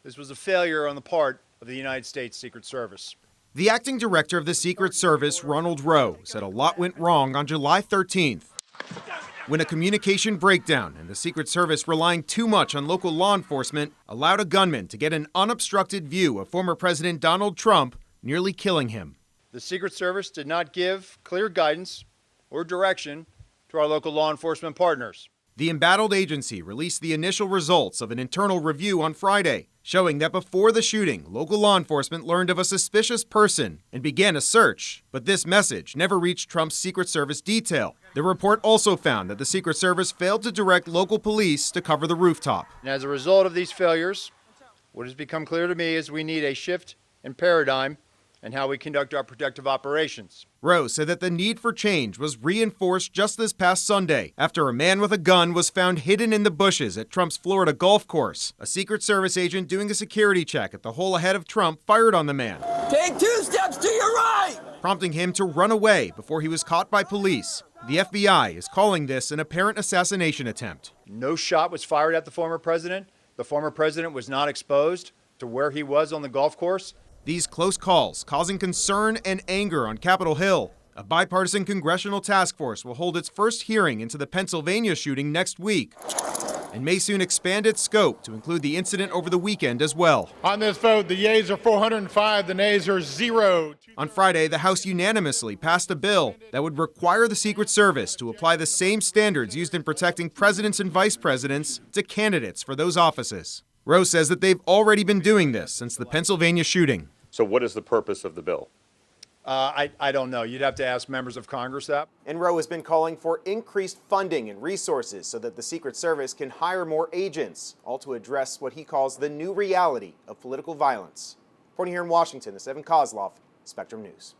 This was a failure on the part of the United States Secret Service. The acting director of the Secret Service, Ronald Rowe, said a lot went wrong on July 13th. When a communication breakdown and the Secret Service relying too much on local law enforcement allowed a gunman to get an unobstructed view of former President Donald Trump, nearly killing him. The Secret Service did not give clear guidance or direction to our local law enforcement partners. The embattled agency released the initial results of an internal review on Friday, showing that before the shooting, local law enforcement learned of a suspicious person and began a search. But this message never reached Trump's Secret Service detail. The report also found that the Secret Service failed to direct local police to cover the rooftop. And as a result of these failures, what has become clear to me is we need a shift in paradigm and how we conduct our protective operations. Rowe said that the need for change was reinforced just this past Sunday after a man with a gun was found hidden in the bushes at Trump's Florida golf course. A Secret Service agent doing a security check at the hole ahead of Trump fired on the man. Take 2 steps to your right! Prompting him to run away before he was caught by police. The FBI is calling this an apparent assassination attempt. No shot was fired at the former president. The former president was not exposed to where he was on the golf course. These close calls causing concern and anger on Capitol Hill. A bipartisan congressional task force will hold its first hearing into the Pennsylvania shooting next week and may soon expand its scope to include the incident over the weekend as well. On this vote, the yeas are 405, the nays are 0. On Friday, the House unanimously passed a bill that would require the Secret Service to apply the same standards used in protecting presidents and vice presidents to candidates for those offices. Rowe says that they've already been doing this since the Pennsylvania shooting. So what is the purpose of the bill? I don't know. You'd have to ask members of Congress that. And Rowe has been calling for increased funding and resources so that the Secret Service can hire more agents, all to address what he calls the new reality of political violence. Reporting here in Washington, this is Koslof, Spectrum News.